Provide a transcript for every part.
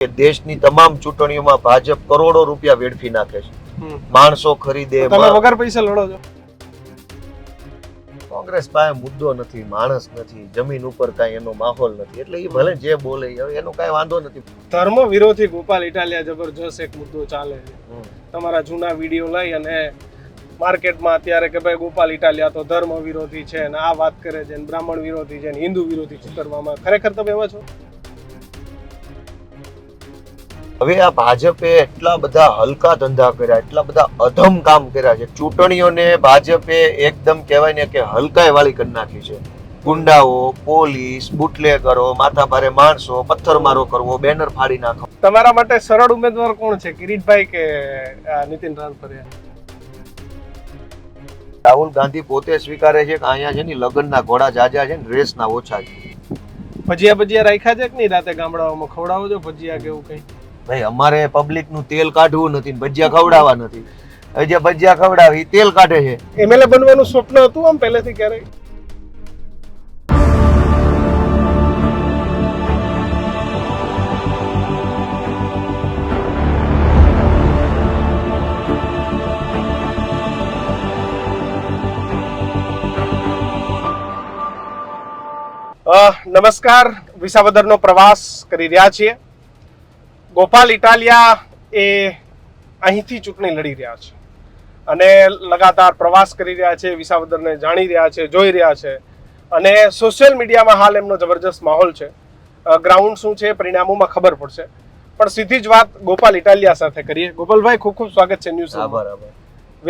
કે દેશની તમામ ચૂંટણીઓમાં ભાજપ કરોડો રૂપિયા વેડફી નાખે છે, માણસો ખરીદે. તમે વગર પૈસા લડો છો. કોંગ્રેસ પાસે મુદ્દો નથી, માણસ નથી, જમીન ઉપર કાંઈ એનો માહોલ નથી, એટલે એ ભલે જે બોલે એનો કાંઈ વાંધો નથી. ધર્મ વિરોધી ગોપાલ ઇટાલિયા જબરજસ્ત એક મુદ્દો ચાલે છે. તમારા જૂના વિડીયો લઈ અને માર્કેટમાં અત્યારે કે ભાઈ ગોપાલ ઇટાલિયા તો ધર્મ વિરોધી છે ને આ વાત કરે છે, બ્રાહ્મણ વિરોધી છે ને હિન્દુ વિરોધી ચિતરવામાં. ખરેખર તમે એવા છો? હવે આ ભાજપે એટલા બધા હલકા ધંધા કર્યા, એટલા બધા અધમ કામ કર્યા છે. ચૂંટણીઓને ભાજપે એકદમ કહેવાય ને કે હલકાઈ વાળી કરી નાખી છે. ગુંડાઓ, પોલીસ, બુટલેગરો, માથાભારે માણસો, પથ્થરમારો કરવો, બેનર ફાડી નાખો. તમારા માટે સરળ ઉમેદવાર કોણ છે, કિરીટભાઈ કે નીતિન રાનપરિયા? રાહુલ ગાંધી પોતે સ્વીકારે છે કે અહીંયા છે ને લગ્નના ઘોડા જાજા છે ને રેસના ઓછા છે. ભજીયા રાખ્યા છે કે નહીં રાતે ગામડાઓમાં? ખવડાવો છો ભજીયા કે એવું કઈ? ભાઈ અમારે પબ્લિક નું તેલ કાઢવું નથી, ભજીયા ખવડાવવા નથી. જે ભજીયા ખવડાવી તેલ કાઢે છે. એમએલએ બનવાનું સ્વપ્ન હતું આમ પહેલેથી ક્યારેય? નમસ્કાર, વિસાવદરનો પ્રવાસ કરી રહ્યા છીએ. ગોપાલ ઇટાલિયા એ અહીંથી ચૂંટણી લડી રહ્યા છે અને લગાતાર પ્રવાસ કરી રહ્યા છે, વિસાવદરને જાણી રહ્યા છે, જોઈ રહ્યા છે અને સોશિયલ મીડિયામાં હાલ એમનો જબરજસ્ત માહોલ છે. ગ્રાઉન્ડ શું છે પરિણામોમાં ખબર પડશે, પણ સીધી જ વાત ગોપાલ ઇટાલિયા સાથે કરીએ. ગોપાલભાઈ, ખૂબ ખૂબ સ્વાગત છે ન્યૂઝ. બરાબર.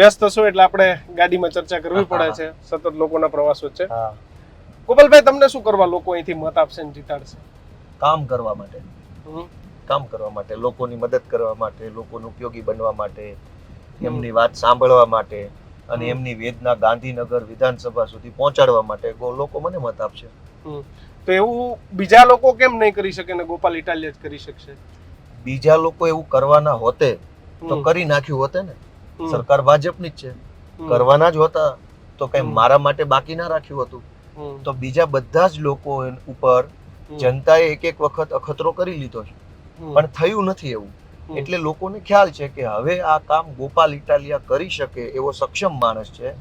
વ્યસ્ત છો એટલે આપણે ગાડીમાં ચર્ચા કરવી પડે છે સતત લોકોના પ્રવાસ વચ્ચે. ગોપાલભાઈ, તમને શું કરવા લોકો અહીંથી મત આપશે ને જીતાડશે? કામ કરવા માટે, કામ કરવા માટે, લોકોની મદદ કરવા માટે, લોકોને ઉપયોગી બનવા માટે, એમની વાત સાંભળવા માટે અને એમની વેદના ગાંધીનગર વિધાનસભા સુધી પહોંચાડવા માટે લોકો મને મત આપશે. તો એવું બીજા લોકો કેમ નહીં કરી શકે ને ગોપાલ ઇટાલિયા જ કરી શકશે? બીજા લોકો એવું કરવાના હોતે તો કરી નાખ્યું હોતે ને. સરકાર ભાજપની જ છે, કરવાના જ હોતા તો કઈ મારા માટે બાકી ના રાખ્યું હતું. તો બીજા બધા જ લોકો ઉપર જનતાએ એક એક વખત અખતરો કરી લીધો છે, પણ થયું નથી એવું. એટલે લોકોને ખ્યાલ છે કે હવે આ કામ ગોપાલ ઇટાલિયા કરી શકે એવો સક્ષમ માણસ છે,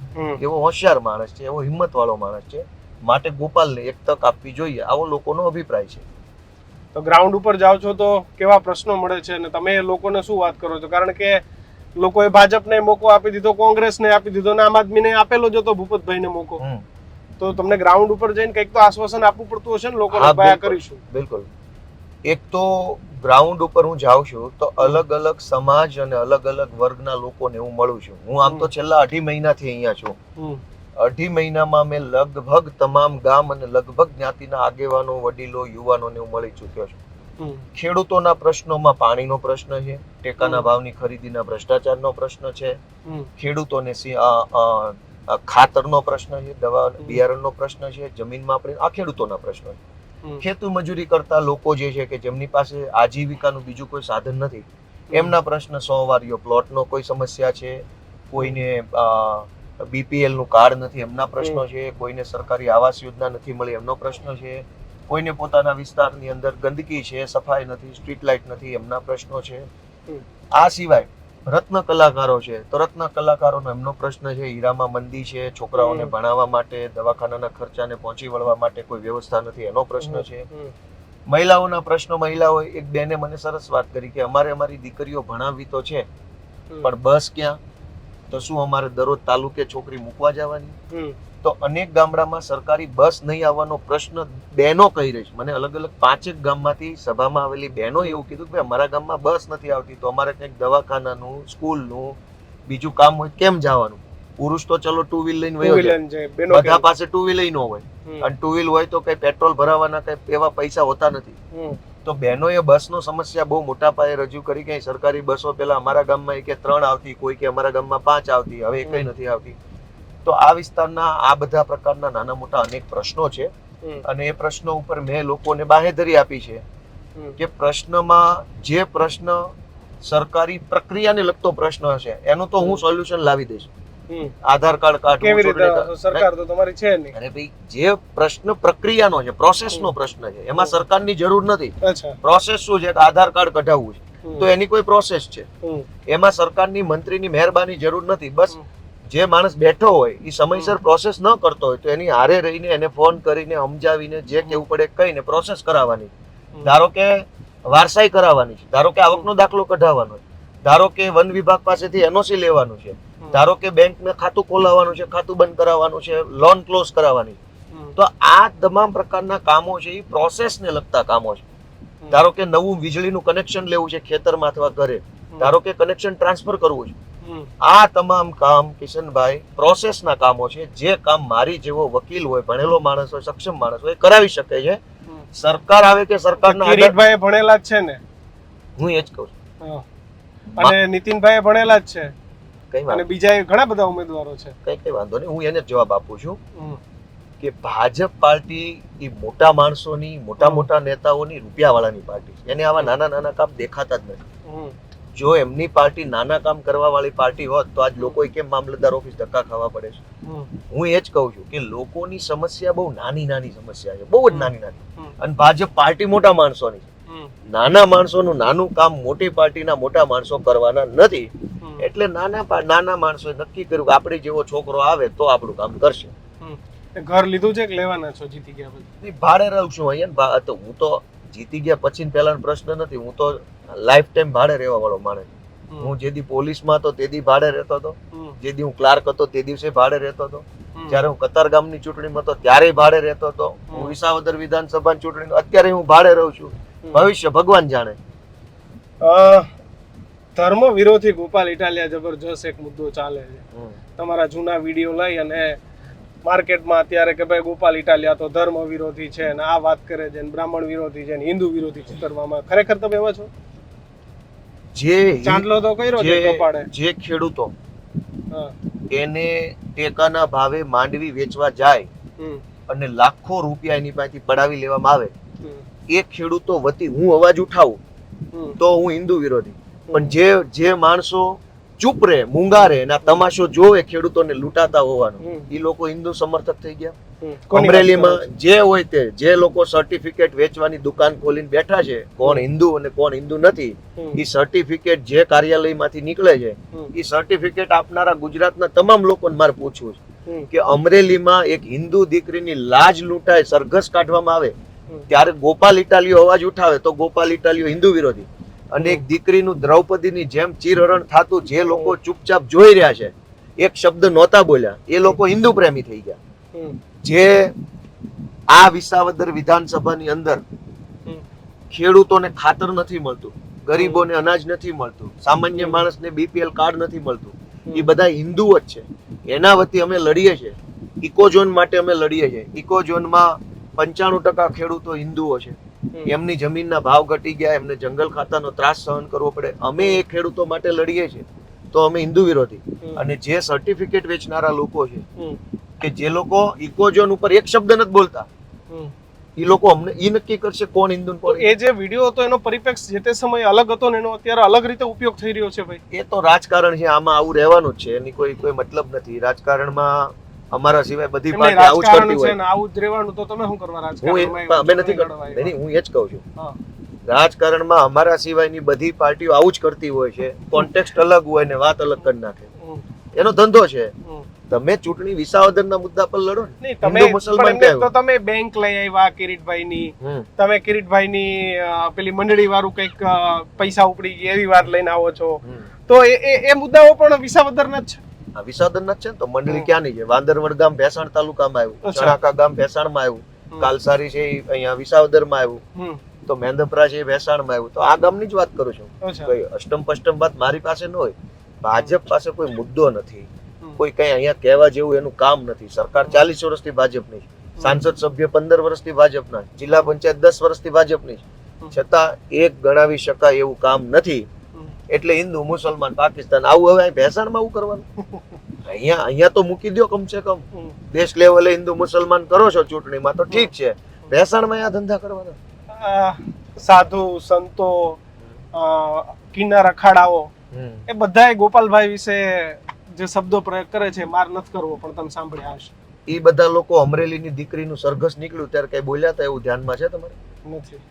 એવો હોશિયાર માણસ છે, એવો હિંમત વાળો માણસ છે, માટે ગોપાલને એક તક આપવી જોઈએ, આવો લોકોનો અભિપ્રાય છે. તો ગ્રાઉન્ડ ઉપર જાઓ છો તો કેવા પ્રશ્નો મળે છે અને તમે લોકોને શું વાત કરો છો? કારણ કે લોકોએ ભાજપને મોકો આપી દીધો, કોંગ્રેસને આપી દીધો ને આમ આદમીને આપેલો જ હતો, ભૂપતભાઈને મોકો. તો તમને ગ્રાઉન્ડ ઉપર જઈને કંઈક તો આશ્વાસન આપવું પડતું હશે ને લોકોને, ભયા કરીશું. બિલકુલ. એક તો ગ્રાઉન્ડ ઉપર હું જાઉં છું તો અલગ અલગ સમાજ અને અલગ અલગ વર્ગના લોકોને હું મળું છું. હું આમ તો છેલ્લા 2.5 મહિનાથી અહીંયા છું. 2.5 મહિનામાં મેં લગભગ તમામ ગામ અને લગભગ જ્ઞાતિના આગેવાનો, વડીલો, યુવાનોને હું મળી ચૂક્યો છું. ખેડૂતોના પ્રશ્નોમાં પાણીનો પ્રશ્ન છે, ટેકાના ભાવની ખરીદીના ભ્રષ્ટાચારનો પ્રશ્ન છે, ખેડૂતોને ખાતરનો પ્રશ્ન છે, દવા બિયારણનો પ્રશ્ન છે, જમીનમાં આપણે આ ખેડૂતોના પ્રશ્ન છે. ખેતી મજૂરી કરતા લોકો જે છે કે જેમની પાસે આજીવિકાનું બીજું કોઈ સાધન નથી, એમના પ્રશ્ન 100 વારીઓ પ્લોટનો કોઈ સમસ્યા છે, કોઈને બીપીએલ નું કાર્ડ નથી એમના પ્રશ્નો છે, કોઈને સરકારી આવાસ યોજના નથી મળી એમનો પ્રશ્ન છે, કોઈને પોતાના વિસ્તારની અંદર ગંદકી છે, સફાઈ નથી, સ્ટ્રીટ લાઇટ નથી એમના પ્રશ્નો છે. આ સિવાય રત્ન કલાકારો છે તો રત્ન કલાકારોનો એમનો પ્રશ્ન છે, હીરામાં મંદી છે, છોકરાઓને ભણાવવા માટે, દવાખાનાના ખર્ચાને પહોંચી વળવા માટે કોઈ વ્યવસ્થા નથી એનો પ્રશ્ન છે. મહિલાઓના પ્રશ્નો, મહિલાઓ એક બેને મને સરસ વાત કરી કે અમારી દીકરીઓ ભણાવવી તો છે પણ બસ ક્યાં, તો શું અમારે દરરોજ તાલુકે છોકરી મૂકવા જવાની? તો અનેક ગામડામાં સરકારી બસ નહીં આવવાનો પ્રશ્ન બહેનો કહી રહી છે. મને અલગ અલગ 5 ગામમાંથી સભામાં આવેલી બહેનો એવું કીધું કે અમારા ગામમાં બસ નથી આવતી, તો અમારે કંઈક દવાખાનાનું, સ્કૂલનું બીજું કામ હોય કેમ જવાનું? પુરુષ તો ચલો 2 વ્હીલ લઈને વયો જાય, બધા પાસે 2 વ્હીલ ન હોય, અને 2 વ્હીલ હોય તો કઈ પેટ્રોલ ભરાવાના કઈ એવા પૈસા હોતા નથી. તો બહેનોએ બસનો સમસ્યા બહુ મોટા પાયે રજૂ કરી કે સરકારી બસો પેલા અમારા ગામમાં કે 3 આવતી, કોઈ કે અમારા ગામમાં 5 આવતી, હવે એકઈ નથી આવતી. તો આ વિસ્તારના આ બધા પ્રકારના નાના મોટા અનેક પ્રશ્નો છે અને એ પ્રશ્નો ઉપર મેં લોકોને બાહેધરી આપી છે કે પ્રશ્નમાં જે પ્રશ્ન સરકારી પ્રક્રિયાને લગતો પ્રશ્ન હશે એનું તો હું સોલ્યુશન લાવી દઈશ. આધાર કાર્ડ કાઢવું, કેવી રીતે ચૂંટણી સરકાર તો તમારી છે નહીં. અરે ભાઈ, જે પ્રશ્ન પ્રક્રિયાનો છે, પ્રોસેસનો પ્રશ્ન છે, એમાં સરકારની જરૂર નથી. અચ્છા. પ્રોસેસ શું છે કે આધાર કાર્ડ કઢાવવું છે તો એની કોઈ પ્રોસેસ છે, એમાં સરકારની મંત્રીની મહેરબાની જરૂર નથી. બસ જે માણસ બેઠો હોય એ સમયસર પ્રોસેસ ન કરતો હોય તો એની હારે રહીને એને ફોન કરીને સમજાવીને જે કેવું પડે કહીને પ્રોસેસ કરાવવાની. ધારો કે વારસાઈ કરાવવાની છે, ધારો કે આવકનો દાખલો કઢાવવાનો છે, ધારો કે વન વિભાગ પાસેથી એનઓસી લેવાનું છે, ધારો કે બેંકમાં ખાતું ખોલાવવાનું છે, ખાતું બંધ કરાવવાનું છે, લોન ક્લોઝ કરાવવાની. તો આ તમામ પ્રકારના કામો છે એ પ્રોસેસને લગતા કામો છે. ધારો કે નવું વીજળીનું કનેક્શન લેવું છે ખેતરમાં અથવા ઘરે, ધારો કે કનેક્શન ટ્રાન્સફર કરવું છે, આ તમામ કામ કિશનભાઈ પ્રોસેસના કામો છે. જે કામ મારી જેવો વકીલ હોય, ભણેલો માણસ હોય, સક્ષમ માણસ હોય કરાવી શકે છે. સરકાર આવે કે સરકારના કિરીટભાઈ ભણેલા જ છે ને? હું એ જ કહું છું. અને નીતિનભાઈ ભણેલા જ છે, કઈ અને બીજા ઘણા બધા ઉમેદવારો છે. કઈ વાંધો નહીં, હું એને જ જવાબ આપું છું કે ભાજપ પાર્ટી એ મોટા માણસોની, મોટા નેતાઓની, રૂપિયાવાળાની પાર્ટી છે. એને આવા નાના નાના કામ દેખાતા જ નથી. જો એમની પાર્ટી નાના કામ કરવા વાળી પાર્ટી હોત તો આજ લોકોએ કેમ મામલતદાર ઓફિસ ધક્કા ખાવા પડે છે? હું એ જ કહું છું કે લોકોની સમસ્યા બહુ નાની સમસ્યા છે, બહુ જ નાની. અને ભાજપ પાર્ટી મોટા માણસોની છે. નાના માણસોનું નાનું કામ મોટી પાર્ટીના મોટા માણસો કરવાના નથી. એટલે નાના માણસોએ નક્કી કર્યું કે આપણે જેવો છોકરો આવે તો આપણું કામ કરશે. ઘર લીધું છે કે લેવાના છો જીતી ગયા પછી? ભાડે રહું છું અહીંયા. તો હું તો જીતી ગયા પછી પહેલાનો પ્રશ્ન નથી. હું તો લાઈફ ટાઈમ ભાડે રહેવા વાળો માણસ. હું જેદી પોલીસમાં હતો તેદી ભાડે રહેતો હતો, જેદી હું ક્લાર્ક હતો તે દિવસે ભાડે રહેતો હતો, જ્યારે હું કતારગામની ચૂંટણીમાં હતો ત્યારે ભાડે રહેતો હતો, હું વિસાવદર વિધાનસભાની ચૂંટણી અત્યારે હું ભાડે રહું છું. ભવિષ્ય ભગવાન જાણે. ધર્મ વિરોધી ગોપાલ ઇટાલિયા જબરજસ્ત એક મુદ્દો ચાલે છે. તમારા જૂના વિડીયો લઈ અને માર્કેટમાં અત્યારે કે ભાઈ ગોપાલ ઇટાલિયા તો ધર્મ વિરોધી છે ને આ વાત કરે છે ને બ્રાહ્મણ વિરોધી છે ને હિન્દુ વિરોધી ચિતરવામાં. ખરેખર તમે એવા છો? જે ચાંદલો તો કર્યો છે ગોપાળે. જે ખેડૂતો એને ટેકાના ભાવે માંડવી વેચવા જાય અને લાખો રૂપિયા એની પાસેથી પડાવી લેવામાં આવે, એ ખેડૂતો વતી હું અવાજ ઉઠાવું તો હું હિન્દુ વિરોધી. પણ જે માણસો ચૂપ રહે, મૂંગા રહે અને તમાશો જોવે ખેડૂતોને લૂંટાતા હોવાનું, એ લોકો હિન્દુ સમર્થક થઈ ગયા. અમરેલીમાં જે હોય તે, જે લોકો સર્ટિફિકેટ વેચવાની દુકાન ખોલીને બેઠા છે, કોણ હિન્દુ અને કોણ હિન્દુ નથી, એ સર્ટિફિકેટ જે કાર્યાલયમાંથી નીકળે છે એ સર્ટિફિકેટ આપનારા ગુજરાતના તમામ લોકોને મારે પૂછવું છે કે અમરેલીમાં એક હિન્દુ દીકરીની લાજ લૂંટાય, સરઘસ કાઢવામાં આવે ત્યારે ગોપાલ ઇટાલિયો અવાજ ઉઠાવે તો ગોપાલ ઇટાલિયો હિન્દુ વિરોધી. અને એક દીકરીનું દ્રૌપદીની જેમ ચીરહરણ થતું જે લોકો ચૂપચાપ જોઈ રહ્યા છે, એક શબ્દ નહોતા બોલ્યા, એ લોકો હિન્દુ પ્રેમી થઈ ગયા. જે આ વિસાવદર વિધાનસભાની અંદર ખેડૂતોને ખાતર નથી મળતું, ગરીબોને અનાજ નથી મળતું, સામાન્ય માણસને બીપીએલ કાર્ડ નથી મળતું, એ બધા હિન્દુઓ જ છે. એના વતી અમે લડીએ છીએ. ઇકોઝોન માટે અમે લડીએ છીએ. ઇકોઝોનમાં 95% ખેડૂતો હિન્દુઓ છે. એમની જમીનના ભાવ ઘટી ગયા, એમને જંગલ ખાતાનો ત્રાસ સહન કરવો પડે. અમે એ ખેડૂતો માટે લડીએ છીએ તો અમે હિન્દુ વિરોધી. અને જે સર્ટિફિકેટ વેચનારા લોકો છે કે જે લોકો ઇકોઝોન ઉપર એક શબ્દ નથી બોલતા, એ લોકો અમને ઈ નક્કી કરશે કોણ હિન્દુ કોણ. એ જે વિડીયો હતો એનો પરિપ્રેક્ષ જે તે સમયે અલગ હતો ને એનો અત્યારે અલગ રીતે ઉપયોગ થઈ રહ્યો છે ભાઈ. એ તો રાજકારણ છે, આમાં આવું રહેવાનું જ છે, એની કોઈ મતલબ નથી. રાજકારણમાં અમારા સિવાય બધી પાર્ટી આવું જ કરતી હોય. આવું જ રહેવાનું તો તમે શું કરવા રાજકારણમાં? અમે નથી કરતા. હું એ જ કહું છું, રાજકારણમાં અમારા સિવાયની બધી પાર્ટીઓ આવું જ કરતી હોય છે. કોન્ટેક્સ્ટ અલગ હોય ને વાત અલગ કરી નાખે, એનો ધંધો છે. તમે ચૂંટણી વિસાવદરના મુદ્દા પર લડો ને. હિન્દુ મુસલમાન તો તમે બેંક લઈ આવ્યા કિરીટભાઈની, તમે કિરીટભાઈની પેલી મંડળી વાળું કઈક પૈસા ઉપડી ગયા એવી વાત લઈને આવો છો, તો એ મુદ્દાઓ પણ વિસાવદરના જ છે. વિસાવદરના જ છે ને. તો મંડળી ક્યાંની છે? વાંદરવડ ગામ ભેસાણ તાલુકામાં આવ્યું, ચણાકા ગામ ભેસાણમાં આવ્યું, કાલસારી છે અહીંયા વિસાવદરમાં આવ્યું, તો મેંદપરા છે ભેસાણમાં આવ્યું. તો આ ગામની જ વાત કરું છું. કોઈ અષ્ટમ પષ્ટમ વાત મારી પાસે ન હોય. ભાજપ પાસે કોઈ મુદ્દો નથી, કોઈ કઈ અહીંયા કહેવા જેવું એનું કામ નથી. સરકાર 40 વર્ષથી ભાજપની છે, સાંસદ સભ્ય 15 વર્ષથી ભાજપના, જિલ્લા પંચાયત 10 વર્ષથી ભાજપની છે, છતાં એક ગણાવી શકાય એવું કામ નથી. એટલે હિન્દુ મુસલમાન પાકિસ્તાન આવું હવે ભેસાણમાં આવું કરવાનું? અહીંયા તો મૂકી દો, કમસે કમ દેશ લેવલે હિન્દુ મુસલમાન કરો છો ચૂંટણીમાં તો ઠીક છે, ભેસાણમાં આ ધંધા કરવાના. સાધુ સંતો કિન્નર અખાડાઓ એ બધાય ગોપાલભાઈ વિશે જે શબ્દો પ્રયોગ કરે છે, માર નથી કરવો, પણ તમે સાંભળ્યા હશે. એ બધા લોકો અમરેલીની દીકરીનું સરઘસ નીકળ્યું ત્યારે કઈ બોલ્યા હતા એવું ધ્યાનમાં છે તમારે? નથી.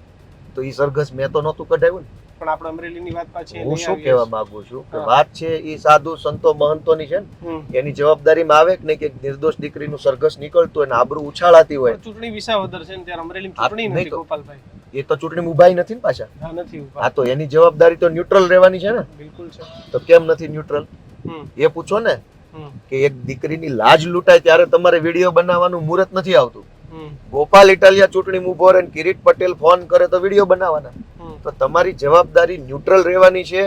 તો એ સરઘસ મેં તો નહોતું કઢાવ્યું ને. પણ આપણે અમરેલીની વાત પાછી હું લઈ શું આવીએ કહેવા છીએ. માંગુ છું કે હા. વાત છે એ સાધુ સંતો મહંતોની છે ને, હમ. એની જવાબદારીમાં આવે કે નહીં કે નિર્દોષ દીકરીનું સરઘસ નીકળતું હોય ને આબરૂ ઉછાળાતી હોય. પણ ચૂંટણી વિસાવદર છે ને ત્યારે અમરેલીમાં હા, ચૂંટણી નહીં નથી તો. ગોપાલભાઈ. એ તો ચૂંટણી ઉભાઈ નથી ને પાછા. હા, નથી ઉભા. હા, તો એની જવાબદારી તો ન્યુટ્રલ રહેવાની છે ને. બિલકુલ છે. તો કેમ નથી ન્યુટ્રલ હમ. એ પૂછો ને. હમ. કે એક દીકરીની લાજ લૂંટાય ત્યારે તમારે વિડીયો બનાવવાનું મુહૂર્ત નથી આવતું. હમ. ગોપાલ ઇટાલિયા ચૂંટણી ઉભો રહે ને કિરીટ પટેલ ફોન કરે તો વિડીયો બનાવવાના. હમ. તો તમારી જવાબદારી ન્યુટ્રલ રહેવાની છે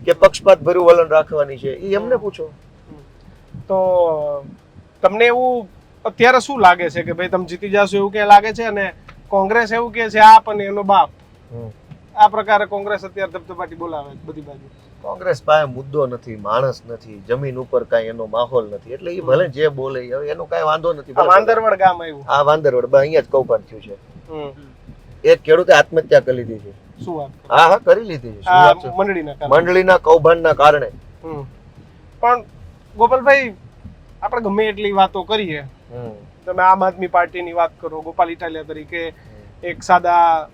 કે પક્ષપાત ભર્યું વલણ રાખવાની છે એ એમને પૂછો. તો તમને એવું અત્યારે શું લાગે છે કે ભાઈ તમે જીતી જશો એવું કે લાગે છે, અને કોંગ્રેસ એવું કે છે આપ અને એનો બાપ, આ પ્રકારે કોંગ્રેસ અત્યારે ધબધબાટી બોલાવે છે બધી બાજુ? કોંગ્રેસ પાસે મુદ્દો નથી, માણસ નથી, જમીન ઉપર કાંઈ એનો માહોલ નથી, એટલે એ ભલે જે બોલે હવે એનો કાંઈ વાંધો નથી. આ વાંદરવડ ગામ આવ્યું. આ વાંદરવડ અહીંયા જ કૌભાંડ થયું છે. હમ. એક ખેડૂતે આત્મહત્યા કરી લીધી છે. શું વાત કરો? હા હા, કરી લીધી છે. શું આ વાત છે? મંડળીના કારણે. મંડળીના કૌભાંડના કારણે. હમ. પણ ગોપાલભાઈ, આપણે ગમે એટલી વાતો કરીએ, તમે આમ આદમી પાર્ટીની વાત કરો, ગોપાલ ઇટાલિયા તરીકે એક સાદા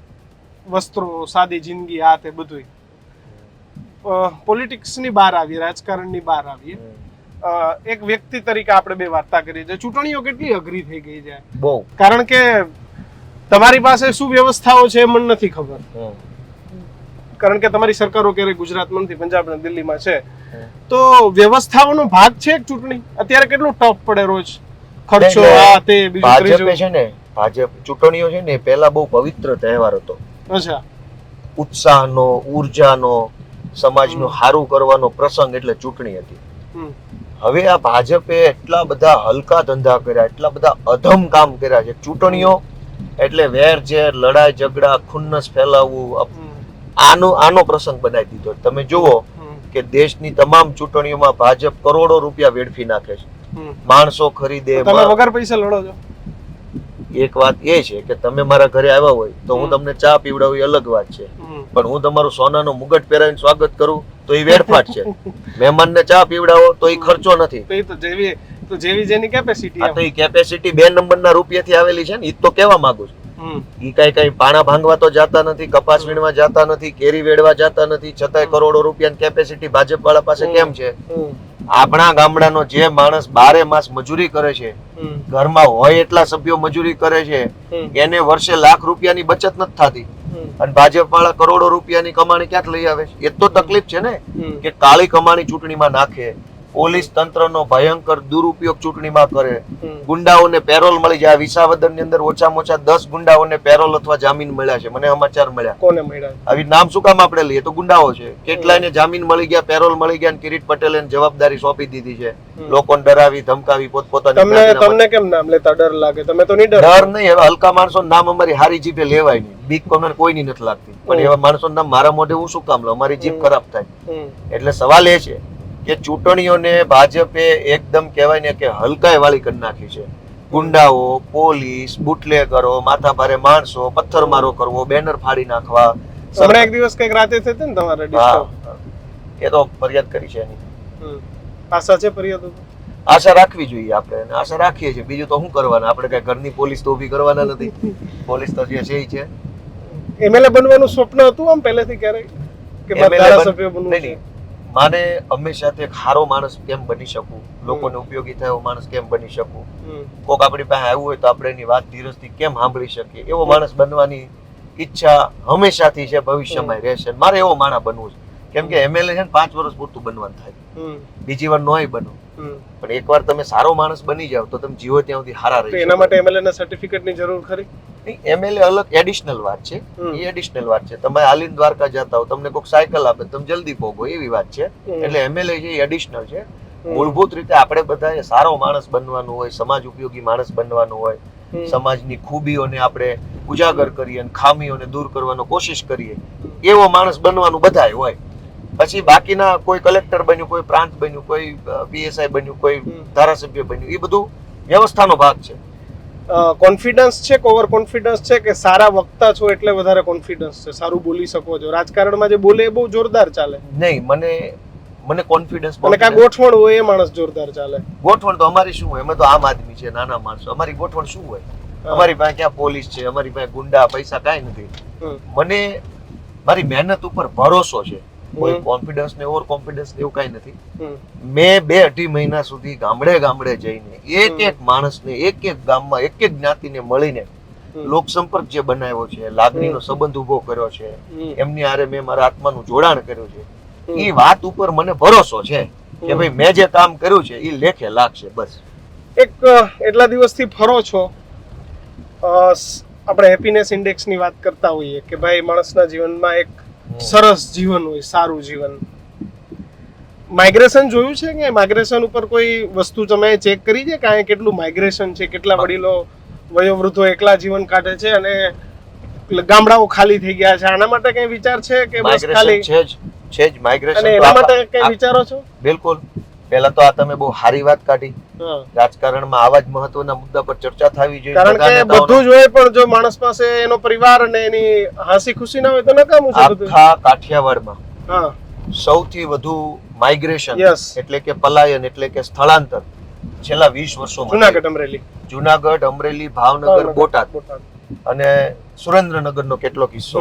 વસ્ત્રો, સાદી જિંદગી, આ તે બધું પોલિટિક્સની બહાર આવીએ, રાજકારણની બહાર આવીએ, એક વ્યક્તિ તરીકે આપણે બે વાર્તા કરીએ છીએ. ચૂંટણીઓ કેટલી અઘરી થઈ ગઈ છે, બહુ. કારણ કે તમારી પાસે શું વ્યવસ્થાઓ છે મને નથી ખબર, કારણ કે તમારી સરકારો ક્યારેય ગુજરાતમાં નથી, પંજાબ અને દિલ્હીમાં છે. તો વ્યવસ્થાઓનો ભાગ છે એક ચૂંટણી. અત્યારે કેટલું ટફ પડે રોજ, ખર્ચો, આ તે બીજું ભાજપે ત્રીજું. છે ને, ભાજપ ચૂંટણીઓ છે ને પહેલા બહુ પવિત્ર તહેવાર હતો. અચ્છા. ઉત્સાહનો, ઉર્જાનો, સમાજનું સારું કરવાનો પ્રસંગ એટલે ચૂંટણી હતી. હમ. હવે આ ભાજપે એટલા બધા હલકા ધંધા કર્યા, એટલા બધા અધમ કામ કર્યા છે. ચૂંટણીઓ એટલે વેર ઝેર, લડાઈ ઝઘડા, ખુન્નસ ફેલાવવું, આનો પ્રસંગ બનાવી દીધો. તમે જુઓ કે દેશની તમામ ચૂંટણીઓમાં ભાજપ કરોડો રૂપિયા વેડફી નાખે છે, માણસો ખરીદે. તમે વગર પૈસા લડો છો. એક વાત એ છે કે તમે મારા ઘરે આવ્યા હોય તો હું તમને ચા પીવડાવું એ અલગ વાત છે, પણ હું તમારું સોનાનો મુગટ પહેરાવીને સ્વાગત કરું તો એ વેડફાટ છે. મહેમાનને ચા પીવડાવો તો એ ખર્ચો નથી. તો જેવી જેની કેપેસિટી. આ તો એ કેપેસિટી 2 નંબરના રૂપિયાથી આવેલી છે ને, એ તો કહેવા માંગુ છું. ઈ કઈ પાણા ભાંગવા તો જાતા નથી, કપાસ વીણવા જાતા નથી, કેરી વેડવા જાતા નથી, છતાંય કરોડો રૂપિયાની કેપેસિટી ભાજપ વાળા પાસે કેમ છે? આપણા ગામડાનો જે માણસ 12 માસ મજૂરી કરે છે, ઘરમાં હોય એટલા સભ્યો મજૂરી કરે છે, એને વર્ષે લાખ રૂપિયાની બચત નથી થતી, અને ભાજપ વાળા કરોડો રૂપિયાની કમાણી ક્યાંથી લઈ આવે છે? એ તો તકલીફ છે ને કે કાળી કમાણી ચૂંટણીમાં નાખે, પોલીસ તંત્રનો ભયંકર દુરુપયોગ ચૂંટણીમાં કરે, ગુંડાઓને પેરોલ મળી જાય. વિસાવદરની અંદર ઓછામાં ઓછા 10 ગુંડાઓને પેરોલ અથવા જામીન મળ્યા છે, મને સમાચાર મળ્યા. કોને મળ્યા? આવી નામ શું કામ આપણે લઈએ? તો ગુંડાઓ છે. કેટલાયને જામીન મળી ગયા, પેરોલ મળી ગયા, કિરીટ પટેલે જવાબદારી સોંપી દીધી છે. લોકોને ડરાવી ધમકાવી પોતપોતાની. તમને કેમ નામ લેતા ડર લાગે? તમે તો નહીં ડર નહીં. હવે હલકા માણસો નામ અમારી હારી જીભે લેવાય નહીં, બીક કોઈની નથી લાગતી, પણ એવા માણસો નામ મારા મોઢે હું શું કામ લઉં? અમારી જીભ ખરાબ થાય. એટલે સવાલ એ છે કે ચૂંટણીઓને ભાજપે એકદમ કહેવાય ને કે હલકાઈ વાળી કરી નાખી છે. ગુંડાઓ, પોલીસ, બુટલેગરો, માથાભારે માણસો, પથ્થરમારો કરવો, બેનર ફાડી નાખવા. હમણાં એક દિવસ કઈક રાતે થતી ને તમારે ડિસ્ટર્બ, એ તો ફરિયાદ કરી છે એની. આશા છે ફરિયાદ? આશા રાખવી જોઈએ આપણે, આશા રાખીએ છીએ. બીજું તો શું કરવાના આપણે? કઈ ઘરની પોલીસ તો ઊભી કરવાના નથી. પોલીસ તો જે છે એ છે. એમએલએ બનવાનું સ્વપ્ન હતું આમ પહેલેથી ક્યારેય કે ધારાસભ્ય બનવું છે? માને હંમેશાથી એક સારો માણસ કેમ બની શકું, લોકોને ઉપયોગી થાય એવો માણસ કેમ બની શકું, કોક આપણી પાસે આવ્યું હોય તો આપણે એની વાત ધીરજથી કેમ સાંભળી શકીએ, એવો માણસ બનવાની ઈચ્છા હંમેશાથી છે, ભવિષ્યમાં રહેશે. મારે એવો માણસ બનવું છે. કેમ કે એમએલએ છે ને 5 વર્ષ પૂરતું બનવાનું થાય, બીજી વાર નોય બનો. પણ એકવાર તમે સારો માણસ બની જાવ તો તમે જીવો ત્યાં સુધી હારા રહી. એના માટે એમએલએ ના સર્ટિફિકેટ ની જરૂર ખરી? એમએલએ અલગ એડિશનલ વાત છે, એ એડિશનલ વાત છે. તમે હાલીને દ્વારકા જતા હો, તમને કોઈક સાયકલ આપે, તમે જલ્દી પહોંચો, એવી વાત છે. એટલે એમએલએ છે એ એડિશનલ છે. મૂળભૂત રીતે આપણે બધાએ સારો માણસ બનવાનું હોય, સમાજ ઉપયોગી માણસ બનવાનું હોય, સમાજની ખૂબીઓને આપણે ઉજાગર કરીએ અને ખામીઓને દૂર કરવાનો કોશિશ કરીએ, એવો માણસ બનવાનું બધાય હોય. પછી બાકીના કોઈ કલેક્ટર બન્યું, કોઈ પ્રાંત બન્યું, કોઈ પીએસઆઈ બન્યું, કોઈ ધારાસભ્ય બન્યું, એ બધું વ્યવસ્થાનો ભાગ છે. કોન્ફિડન્સ છે કે ઓવર કોન્ફિડન્સ છે કે સારા વક્તા છો એટલે વધારે કોન્ફિડન્સ છે, સારું બોલી શકો છો? રાજકારણમાં જે બોલે એ બહુ જોરદાર ચાલે. નહીં, મને મને કોન્ફિડન્સ અને કાં ગોઠવણ હોય એ માણસ જોરદાર ચાલે. ગોઠવણ તો અમારી શું હોય, અમે તો આમ આદમી છે, નાના માણસો, અમારી ગોઠવણ શું હોય? અમારી પાસે ક્યાં પોલીસ છે, અમારી પાસે ગુંડા પૈસા કાંઈ નથી. મને મારી મહેનત ઉપર ભરોસો છે. કોઈ કોન્ફિડન્સ ને ઓવર કોન્ફિડન્સ એવું કાંઈ નથી. મેં 2-2.5 મહિના સુધી ગામડે ગામડે જઈને એક એક માણસને, એક એક ગામમાં, એક એક જ્ઞાતિને મળીને લોક સંપર્ક જે બનાવ્યો છે, લાગણીનો સંબંધ ઉભો કર્યો છે, એમની હારે મેં મારા આત્માનું જોડાણ કર્યું છે. એ વાત ઉપર મને ભરોસો છે કે ભાઈ મેં જે કામ કર્યું છે એ લેખે લાગશે. બસ એક એટલા દિવસથી ફરો છો, આપણે હેપીનેસ ઇન્ડેક્સ ની વાત કરતા હોઈએ કે ભાઈ માણસના જીવનમાં એક સરસ જીવન હોય, સારું જીવન. માઇગ્રેશન જોયું છે કે માઇગ્રેશન ઉપર કોઈ વસ્તુ તમે ચેક કરી છે કે અહીંયા કેટલું માઇગ્રેશન છે, કેટલા વડીલો વયોવૃદ્ધો એકલા જીવન કાઢે છે અને ગામડાઓ ખાલી થઈ ગયા છે? આના માટે કઈ વિચાર છે કે બસ ખાલી છે જ માઇગ્રેશન? અને એના માટે કઈ વિચારો છો? બિલકુલ. પહેલા તો આ તમે બહુ સારી વાત કાઢી. રાજકારણમાં આવા જ મહત્વના મુદ્દા પર ચર્ચા થવી જોઈએ. કારણ કે બધું જ હોય પણ જો માણસ પાસે એનો પરિવાર અને એની હાસી ખુશી ના હોય તો નકામું છે બધું. આખા કાઠિયાવાડમાં સૌથી વધુ માઇગ્રેશન એટલે કે પલાયન એટલે કે સ્થળાંતર છેલ્લા 20 વર્ષોમાં જુનાગઢ, અમરેલી, ભાવનગર, બોટાદ અને સુરેન્દ્રનગરનો કેટલો કિસ્સો.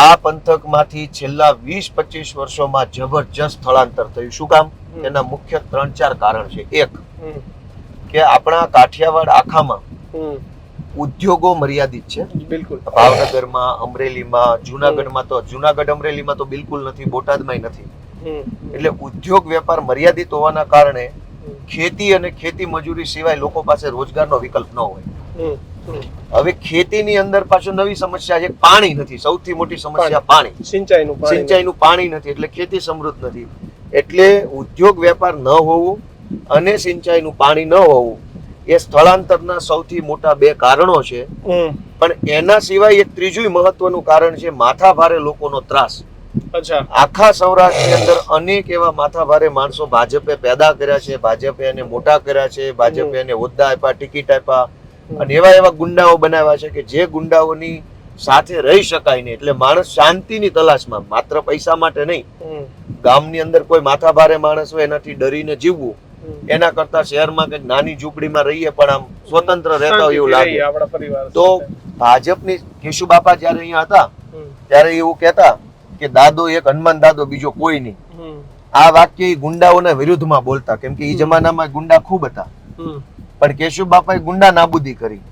આ પંથકમાંથી છેલ્લા 20-25 વર્ષોમાં જબરજસ્ત સ્થળાંતર થયું. શું કામ? એના મુખ્ય 3-4 કારણ છે. એક કે આપણા કાઠિયાવાડ આખામાં ઉદ્યોગો મર્યાદિત છે. બિલકુલ. ભાવનગરમાં, અમરેલીમાં, જુનાગઢમાં તો જુનાગઢ અમરેલીમાં તો બિલકુલ નથી, બોટાદમાં નથી. એટલે ઉદ્યોગ વેપાર મર્યાદિત હોવાના કારણે ખેતી અને ખેતી મજૂરી સિવાય લોકો પાસે રોજગારનો વિકલ્પ ન હોય. હવે ખેતીની અંદર પાછું નવી સમસ્યા છે, પાણી નથી. સૌથી મોટી સમસ્યા પાણી, સિંચાઈનું પાણી નથી. એટલે ખેતી સમૃદ્ધ નથી. એટલે ઉદ્યોગ વેપાર ન હોવું અને સિંચાઈનું પાણી ન હોવું એ સ્થળાંતરના સૌથી મોટા 2 કારણો છે. પણ એના સિવાય એક ત્રીજું મહત્વનું કારણ છે માથાભારે લોકોનો ત્રાસ. આખા સૌરાષ્ટ્રની અંદર અનેક એવા માથાભારે માણસો ભાજપે પેદા કર્યા છે, ભાજપે એને મોટા કર્યા છે, ભાજપે એને હોદ્દા આપ્યા, ટિકિટ આપ્યા અને એવા ગુંડાઓ બનાવ્યા છે કે જે ગુંડાઓની સાથે રહી શકાય નહીં. એટલે માણસ શાંતિની તલાશમાં, માત્ર પૈસા માટે નહીં, ગામની અંદર કોઈ માથાભારે માણસ હોય એનાથી ડરીને જીવવું એના કરતા શહેરમાં કે નાની ઝૂંપડીમાં રહીએ પણ આમ સ્વતંત્ર રહેતા હોય એવું લાગે. તો ભાજપની કેશુ બાપા જયારે અહીંયા હતા ત્યારે એવું કહેતા કે દાદો એક હનુમાન દાદો, બીજો કોઈ નહીં. આ વાક્ય ગુંડાઓના વિરુદ્ધમાં બોલતા, કેમ કે એ જમાનામાં ગુંડા ખૂબ હતા. પણ કેશુ બાપાએ ગુંડા નાબૂદી કરી.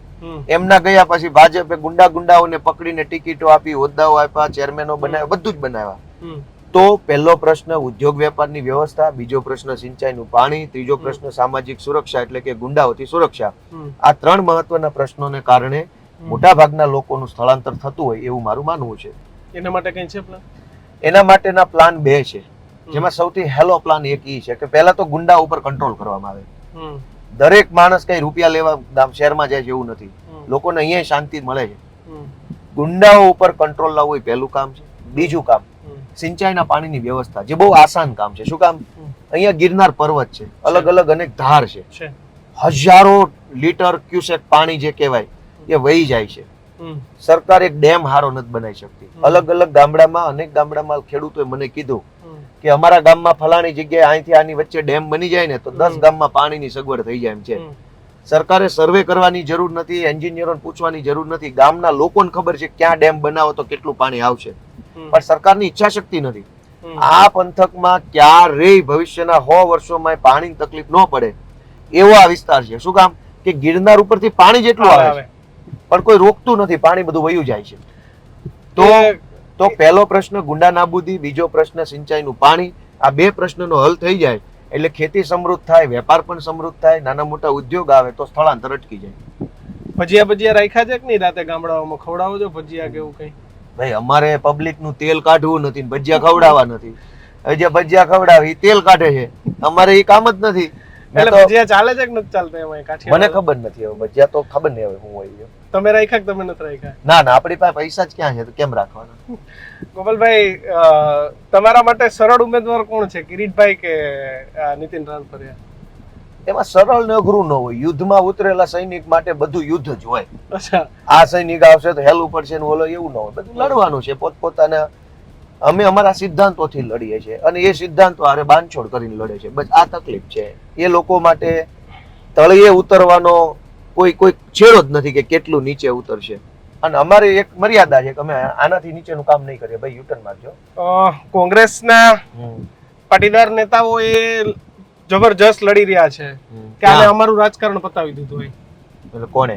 એમના ગયા પછી ભાજપે ગુંડાઓને પકડીને ટિકિટો આપી, હોદ્દાઓ આપ્યા, ચેરમેનો બનાવ્યા, બધું જ બનાવ્યા. તો પહેલો પ્રશ્ન ઉદ્યોગ વેપારની વ્યવસ્થા, બીજો પ્રશ્ન સિંચાઈનું પાણી, ત્રીજો પ્રશ્ન સામાજિક સુરક્ષા એટલે કે ગુંડાઓથી સુરક્ષા. આ 3 મહત્વના પ્રશ્નોને કારણે મોટા ભાગના લોકોનું સ્થળાંતર થતું હોય એવું મારું માનવું છે. એના માટે કઈ છે પ્લાન? એના માટેના પ્લાન 2 છે, જેમાં સૌથી હેલો પ્લાન એક ઈ છે કે પહેલા તો ગુંડા ઉપર કંટ્રોલ કરવામાં આવે. દરેક માણસ કઈ રૂપિયા લેવા શહેરમાં જાય છે એવું નથી. લોકોને અહીંયા શાંતિ મળે છે. ગુંડાઓ ઉપર કંટ્રોલ લાવવું એ પહેલું કામ છે. બીજું કામ સિંચાઈના પાણીની વ્યવસ્થા, જે બહુ આસાન કામ છે. શું કામ? અહીંયા ગિરનાર પર્વત છે, અલગ અલગ અનેક ધાર છે, હજારો લીટર ક્યુસેક પાણી જે કહેવાય એ વહી જાય છે. સરકાર એક ડેમ હારો નથી બનાવી શકતી. અલગ અલગ ગામડામાં, અનેક ગામડામાં ખેડૂતોએ મને કીધું કે અમારા ગામમાં ફલાણી જગ્યાએ અહીંથી આની વચ્ચે ડેમ બની જાય ને તો 10 ગામમાં પાણીની સગવડ થઈ જાય એમ છે. સરકારે સર્વે કરવાની જરૂર નથી, એન્જિનિયરોને પૂછવાની જરૂર નથી. ગામના લોકોને ખબર છે ક્યાં ડેમ બનાવો તો કેટલું પાણી આવશે, પણ સરકારની ઈચ્છા શક્તિ નથી. આ પંથકમાં ક્યારેય ભવિષ્યના 100 વર્ષોમાં પાણીની તકલીફ ન પડે એવો આ વિસ્તાર છે. શું કામ? કે ગિરનાર ઉપરથી પાણી જેટલું આવે છે પણ કોઈ રોકતું નથી, પાણી બધું વયું જાય છે. તો પહેલો પ્રશ્ન ગુંડા નાબૂદી, બીજો પ્રશ્ન સિંચાઈનું પાણી. આ 2 પ્રશ્નનો હલ થઈ જાય એટલે ખેતી સમૃદ્ધ થાય, વેપાર પણ સમૃદ્ધ થાય, નાના મોટા ઉદ્યોગ આવે તો સ્થળાંતર અટકી જાય. ભજીયા રાખ્યા છે કે નહીં રાતે ગામડાઓમાં? ખવડાવો છો ભજીયા કે એવું કઈ? ભાઈ અમારે પબ્લિક નું તેલ કાઢવું નથી, ભજીયા ખવડાવવા નથી. જે ભજીયા ખવડાવે એ તેલ કાઢે છે, અમારે એ કામ જ નથી. એટલે ભજીયા ચાલે છે કે નથી ચાલતા એમાં કાઠિયાવાડ? મને ખબર નથી, હવે ભજીયા તો ખબર નહીં હવે હું હોય. તમે રાખ્યા કે તમે નથી રાખ્યા? ના આપણી પાસે પૈસા જ ક્યાં છે તો કેમ રાખવાના? ગોપાલભાઈ, તમારા માટે સરળ ઉમેદવાર કોણ છે, કિરીટભાઈ કે નીતિન રાનપરિયા? એમાં સરળ ને અઘરું ન હોય. યુદ્ધમાં ઉતરેલા સૈનિક માટે બધું યુદ્ધ જ હોય. આ સૈનિક આવશે તો હેલવું પડશે ને ઓલો એવું ન હોય. બધું લડવાનું છે પોતપોતાના અમે અમારા સિદ્ધાંતોથી લડીએ છીએ અને એ સિદ્ધાંતો હારે બાંધછોડ કરીને લડે છે. બસ આ તકલીફ છે. એ લોકો માટે તળિયે ઉતરવાનો કોઈ છેડો જ નથી કે કેટલું નીચે ઉતરશે. અને અમારે એક મર્યાદા છે કે અમે આનાથી નીચેનું કામ નહીં કરીએ. ભાઈ યુટર્ન મારજો. કોંગ્રેસના પાટીદાર નેતાઓ એ જબરજસ્ત લડી રહ્યા છે કે આને અમારું રાજકારણ પતાવી દીધું હોય. એટલે કોણે?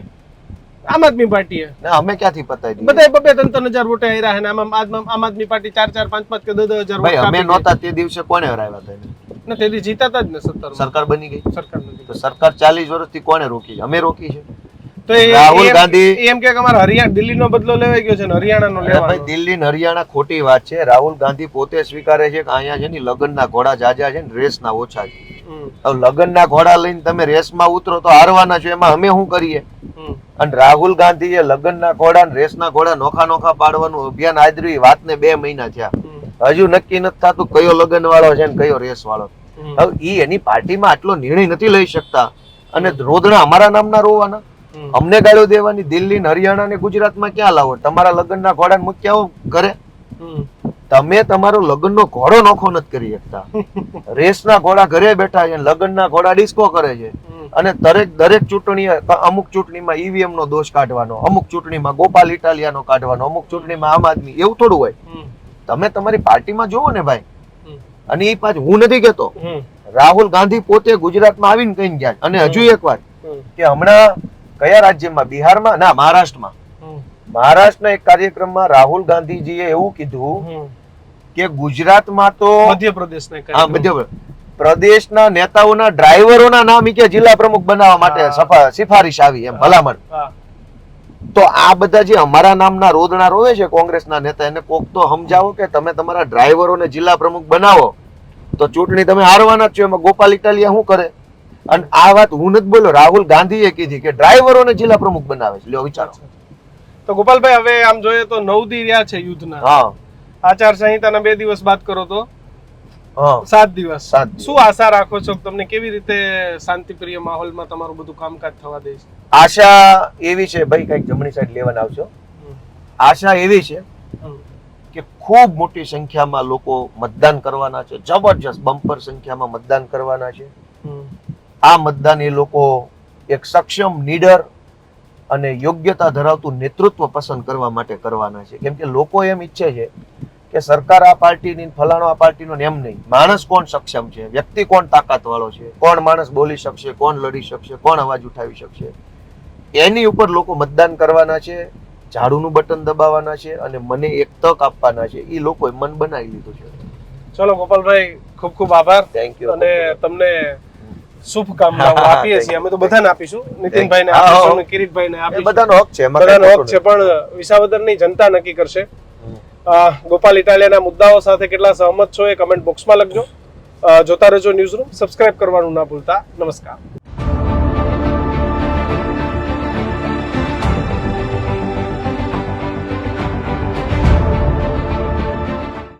આમ આદમી પાર્ટીએ. ના, અમે ક્યાંથી પતાવી દીધું? બધાય 2-3 હજાર વોટે હાર્યા છે ને આમ આદમી પાર્ટી 4-4, 5-5 કે 10-10 હજાર ભાઈ વોટ અમે કાપી નહોતા તે દિવસે કોણે હરાવ્યા હતા એને? ને તેથી જીતાતા જ ને 17 સરકાર બની ગઈ. સરકાર નથી. તો સરકાર 40 વર્ષથી કોણે રોકી છે? અમે રોકી છે. તો રાહુલ ગાંધી એમ કે અમારે હરિયાણા દિલ્હીનો બદલો લેવાઈ ગયો છે ને હરિયાણાનો ભાઈ લેવાનો. દિલ્હી ને હરિયાણા ખોટી વાત છે. રાહુલ ગાંધી પોતે સ્વીકારે છે કે અહીંયા છે ને લગ્નના ઘોડા જાજા છે ને રેસના ઓછા છે. હવે લગ્નના ઘોડા લઈને તમે રેસમાં ઉતરો તો હારવાના છો. એમાં અમે શું કરીએ? અને રાહુલ ગાંધીએ લગ્નના ઘોડા ને રેસના ઘોડા નોખા પાડવાનું અભિયાન આદર્યું. વાતને 2 મહિના થયા. હજુ નક્કી નથી થતું કયો લગ્ન વાળો છે ને કયો રેસ વાળો. હવે ઈ એની પાર્ટીમાં આટલો નિર્ણય નથી લઈ શકતા અને રોદણા અમારા નામના રોવાના, અમને ગાળો દેવાની. દિલ્હી ને હરિયાણા ને ગુજરાતમાં ક્યાં લાવો? તમારા લગ્નના ઘોડા મૂક્યા ઘરે. તમે તમારો લગ્નનો ઘોડો નોખો નથી કરી શકતા. રેસના ઘોડા ઘરે બેઠા છે, લગ્નના ઘોડા ડિસ્કો કરે છે. અને દરેક ચૂંટણી, અમુક ચૂંટણીમાં ઈવીએમ નો દોષ કાઢવાનો, અમુક ચૂંટણીમાં ગોપાલ ઇટાલિયાનો કાઢવાનો, અમુક ચૂંટણીમાં આમ આદમી. એવું થોડું હોય. તમે તમારી પાર્ટીમાં જોવો ને ભાઈ. અને એ પાછું હું નથી કેતો, રાહુલ ગાંધી પોતે ગુજરાતમાં આવીને કહીને ગયા. અને હજુ એક વાત કે હમણાં કયા રાજ્યમાં? બિહારમાં ના, મહારાષ્ટ્રના એક કાર્યક્રમમાં રાહુલ ગાંધીજીએ એવું કીધું કે ગુજરાતમાં તો મધ્યપ્રદેશના નેતાઓના ડ્રાઈવરોના નામ કે જિલ્લા પ્રમુખ બનાવવા માટે સિફારિશ આવી, એમ ભલામણ. તો આ બધા જે અમારા નામના રોદણા રોવે છે કોંગ્રેસના નેતા, એને કોક તો સમજાવો કે તમે તમારા ડ્રાઈવરોને જિલ્લા પ્રમુખ બનાવો તો ચૂંટણી તમે હારવાના જ છો. એમાં ગોપાલ ઇટાલિયા શું કરે? અને આ વાત હું નથી બોલ્યો, રાહુલ ગાંધીએ કીધી કે ડ્રાઈવરોને જિલ્લા પ્રમુખ બનાવે છે. લ્યો વિચારો. તો ગોપાલભાઈ, હવે આમ જોઈએ તો 9 દી રહ્યા છે યુદ્ધના. હા, આચાર સંહિતાના 2 દિવસ બાદ કરો તો 7 દિવસ. શું આશા રાખો છો? તમને કેવી રીતે શાંતિપ્રિય માહોલમાં તમારું બધું કામકાજ થવા દે છે? આશા એવી છે ભાઈ, કઈક જમણી સાઈડ લેવાના આવશો. આશા એવી છે કે ખૂબ મોટી સંખ્યામાં લોકો મતદાન કરવાના છે. જબરજસ્ત બમ્પર સંખ્યામાં મતદાન કરવાના છે. આ મતદાન એ લોકો એક સક્ષમ, નીડર અને યોગ્યતા ધરાવતું નેતૃત્વ પસંદ કરવા માટે કરવાના છે. કેમ કે લોકો એમ ઈચ્છે છે કે સરકાર આ પાર્ટીની, ફલાણો આ પાર્ટીનો, એમ નહીં. માણસ કોણ સક્ષમ છે, વ્યક્તિ કોણ તાકાત વાળો છે, કોણ માણસ બોલી શકશે, કોણ લડી શકશે, કોણ અવાજ ઉઠાવી શકશે, એની ઉપર લોકો મતદાન કરવાના છે. ઝાડુનું બટન દબાવવાના છે અને મને એક તક આપવાના છે. એ લોકોએ મન બનાવી લીધું છે. ચલો ગોપાલભાઈ, ખૂબ ખૂબ આભાર. Thank you. અને તમને શુભકામનાઓ આપીએ છીએ. અમે તો બધાને આપીશું, નીતિનભાઈને આપીશું, કિરીટભાઈને આપીશું. બધાનો હક છે, બધાનો હક છે, પણ વિસાવદરની જનતા નક્કી કરશે. ગોપાલ ઇટાલિયાના મુદ્દાઓ સાથે કેટલા સહમત છો એ કમેન્ટ બોક્સમાં લખજો. જોતા રહેજો ન્યૂઝરૂમ. સબસ્ક્રાઇબ કરવાનું ના ભૂલતા. નમસ્કાર.